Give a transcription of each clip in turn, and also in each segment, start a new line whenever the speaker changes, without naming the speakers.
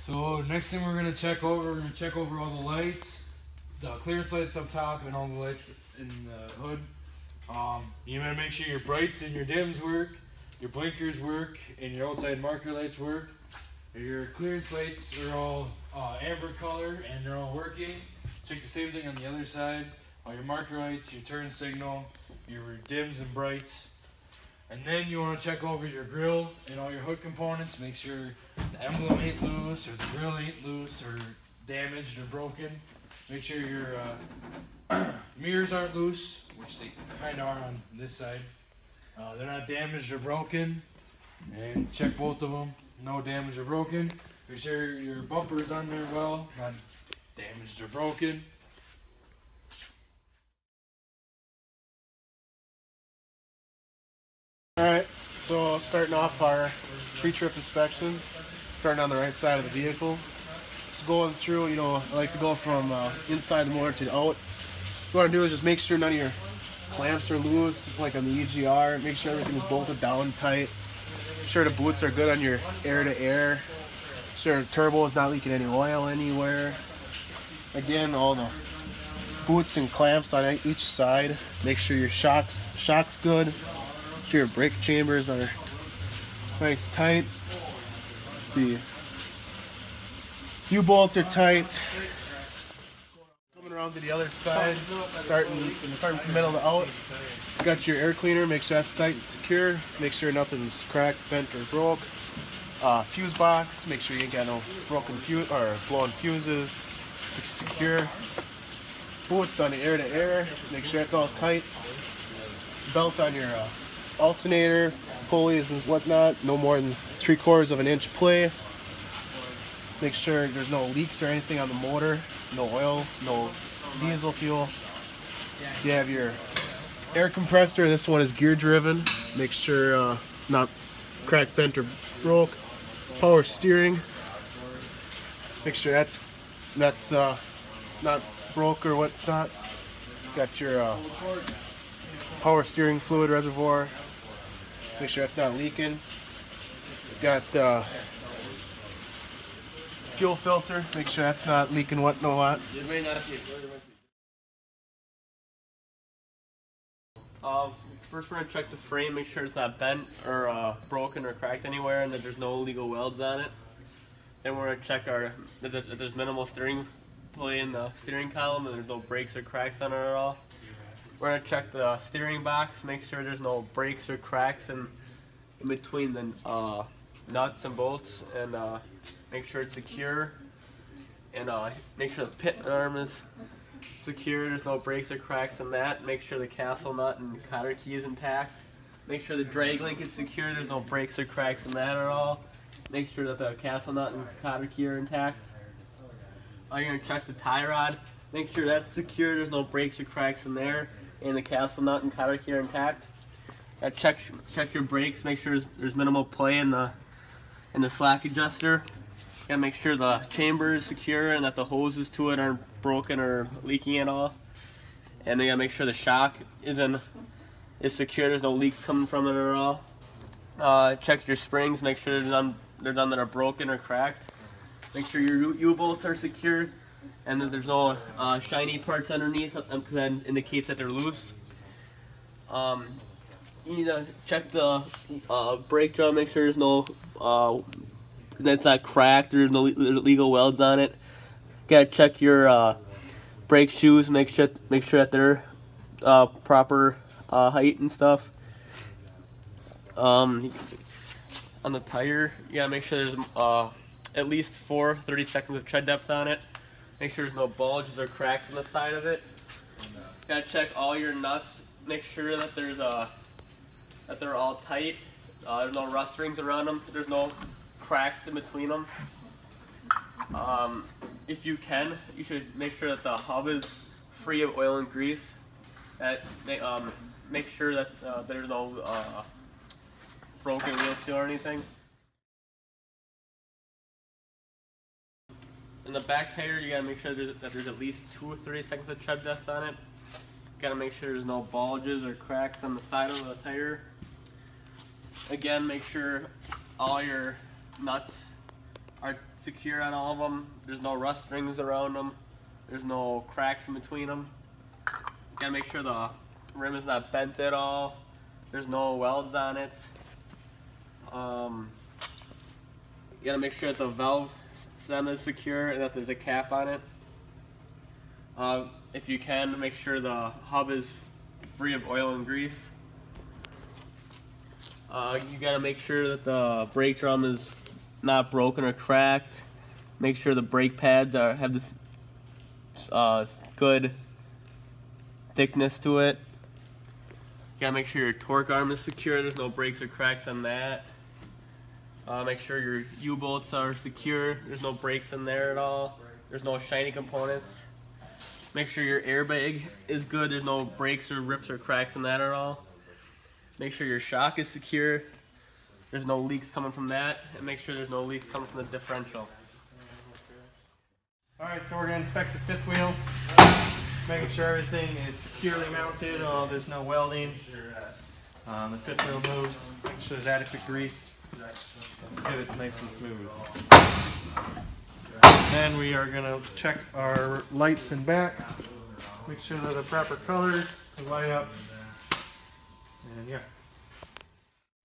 So next thing we're gonna check over all the lights, the clearance lights up top, and all the lights in the hood. You gotta make sure your brights and your dims work, your blinkers work, and your outside marker lights work. Your clearance lights are all amber color and they're all working. Check the same thing on the other side. All your marker lights, your turn signal, your dims and brights. And then you want to check over your grill and all your hood components. Make sure the emblem ain't loose or the grill ain't loose or damaged or broken. Make sure your mirrors aren't loose, which they kind of are on this side. They're not damaged or broken. And check both of them. No damage or broken. Make sure your bumper's on there well, not damaged or broken.
Alright, so starting off our pre-trip inspection, starting on the right side of the vehicle. Just going through, you know, I like to go from inside the motor to out. What you want to do is just make sure none of your clamps are loose, just like on the EGR. Make sure everything is bolted down tight. Make sure the boots are good on your air-to-air. Sure the turbo is not leaking any oil anywhere. Again, all the boots and clamps on each side. Make sure your shock's good. Your brake chambers are nice tight. The U-bolts are tight. Coming around to the other side, starting from middle to out. You got your air cleaner, make sure that's tight and secure. Make sure nothing's cracked, bent, or broke. Fuse box, make sure you ain't got no broken fuse or blown fuses. It's secure. Boots on the air-to-air, make sure it's all tight. Belt on your alternator, pulleys and whatnot, no more than 3/4 of an inch play. Make sure there's no leaks or anything on the motor, no oil, no diesel fuel. You have your air compressor, this one is gear driven. Make sure not cracked, bent, or broke. Power steering, make sure that's not broke or whatnot. Got your power steering fluid reservoir. Make sure that's not leaking. Got fuel filter. Make sure that's not leaking what.
First we're going to check the frame, make sure it's not bent or broken or cracked anywhere and that there's no illegal welds on it. Then we're going to check that there's minimal steering play in the steering column and there's no breaks or cracks on it at all. We're going to check the steering box, make sure there's no breaks or cracks in between the nuts and bolts, and make sure it's secure, and make sure the pit arm is secure, there's no breaks or cracks in that. Make sure the castle nut and cotter key is intact. Make sure the drag link is secure, there's no breaks or cracks in that at all. Make sure that the castle nut and cotter key are intact. You're going to check the tie rod, make sure that's secure, there's no breaks or cracks in there, and the castle nut and cotter key are intact. Check your brakes, make sure there's minimal play in the slack adjuster. You gotta make sure the chamber is secure and that the hoses to it aren't broken or leaking at all. And you gotta make sure the shock is secure, there's no leaks coming from it at all. Check your springs, make sure they're none that are broken or cracked. Make sure your U-bolts are secure and that there's no shiny parts underneath because that indicates that they're loose. You need to check the brake drum, make sure there's no that's not cracked, there's no illegal welds on it. Gotta check your brake shoes, make sure that they're proper height and stuff. On the tire, you gotta make sure there's at least 30 seconds of tread depth on it. Make sure there's no bulges or cracks on the side of it. Gotta check all your nuts, make sure that that they're all tight. There's no rust rings around them. There's no cracks in between them. If you can, you should make sure that the hub is free of oil and grease. Make sure that there's no broken wheel seal or anything. In the back tire, you gotta make sure that there's at least 2 or 30 seconds of tread depth on it. You gotta make sure there's no bulges or cracks on the side of the tire. Again, make sure all your nuts are secure on all of them. There's no rust rings around them. There's no cracks in between them. Gotta make sure the rim is not bent at all. There's no welds on it. You gotta make sure that the valve stem is secure and that there's a cap on it. If you can, make sure the hub is free of oil and grease. You gotta make sure that the brake drum is not broken or cracked. Make sure the brake pads have this good thickness to it. You gotta make sure your torque arm is secure. There's no breaks or cracks on that. Make sure your U-bolts are secure. There's no breaks in there at all. There's no shiny components. Make sure your airbag is good. There's no breaks or rips or cracks in that at all. Make sure your shock is secure. There's no leaks coming from that. And make sure there's no leaks coming from the differential.
Alright, so we're going to inspect the fifth wheel. Making sure everything is securely mounted. There's no welding. The fifth wheel moves. Making sure there's adequate grease. Pivots nice and smooth. Then we are going to check our lights in back. Make sure they're the proper colors. They light up. And yeah.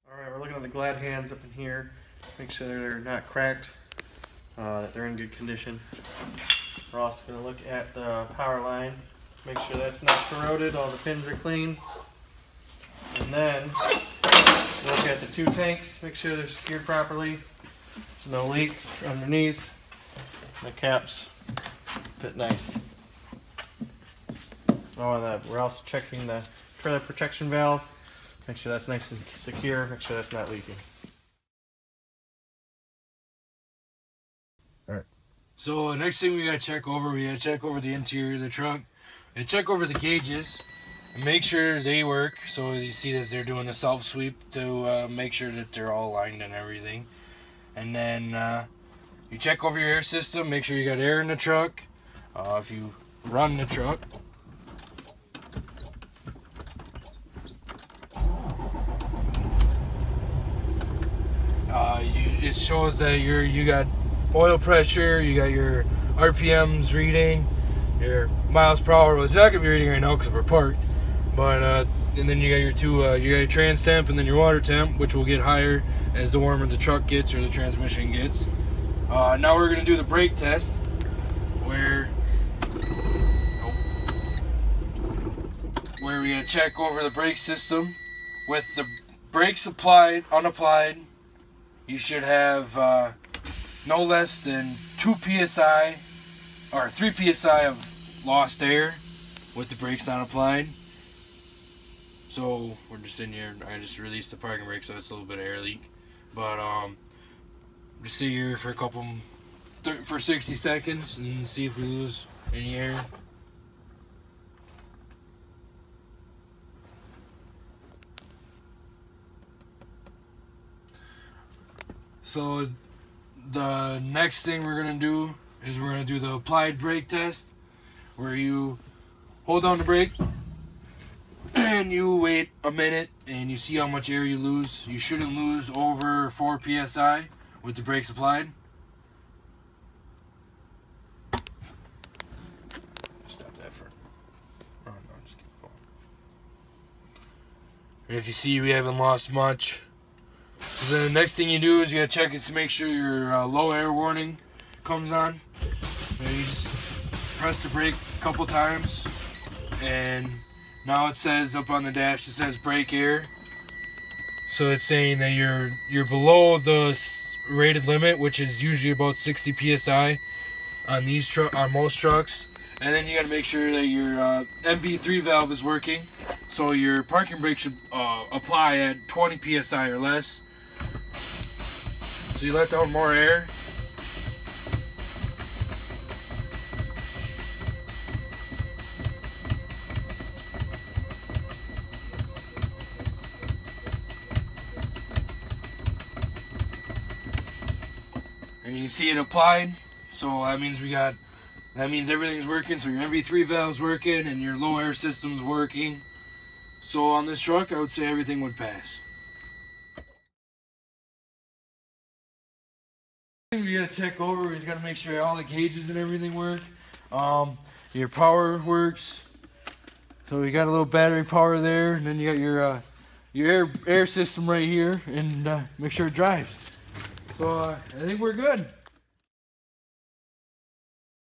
Alright, we're looking at the glad hands up in here. Make sure they're not cracked. That they're in good condition. We're also going to look at the power line. Make sure that's not corroded. All the pins are clean. And then look at the two tanks. Make sure they're secured properly. There's no leaks underneath. The caps fit nice. We're also checking the trailer protection valve. Make sure that's nice and secure. Make sure that's not leaking. All right.
So next thing we gotta check over the interior of the truck and check over the gauges and make sure they work. So you see as they're doing the self sweep to make sure that they're all aligned and everything. And then you check over your air system, make sure you got air in the truck. If you run the truck, it shows that you got oil pressure, you got your RPMs reading, your miles per hour. Well, it's not gonna be reading right now because we're parked, but and then you got your you got your trans temp and then your water temp, which will get higher as the warmer the truck gets or the transmission gets. Now we're gonna do the brake test, where we're gonna check over the brake system. With the brakes unapplied, you should have no less than 2 psi or 3 psi of lost air with the brakes not applied. So we're just in here. I just released the parking brake, so it's a little bit of air leak. But just sit here for for 60 seconds and see if we lose any air. So the next thing we're gonna do is we're gonna do the applied brake test, where you hold down the brake and you wait a minute and you see how much air you lose. You shouldn't lose over 4 psi with the brakes applied. Stop that for. Oh no, just keep going. And if you see we haven't lost much, the next thing you do is you gotta check it to make sure your low air warning comes on. And you just press the brake a couple times, and now it says up on the dash, it says brake air. So it's saying that you're below the rated limit, which is usually about 60 psi on most trucks. And then you gotta make sure that your MV3 valve is working. So your parking brake should apply at 20 psi or less. So you let down more air. And you can see it applied. So that means everything's working. So your MV3 valve's working and your low air system's working. So on this truck, I would say everything would pass. We gotta check over. We gotta make sure all the gauges and everything work. Your power works. So we got a little battery power there, and then you got your air system right here, and make sure it drives. So I think we're good.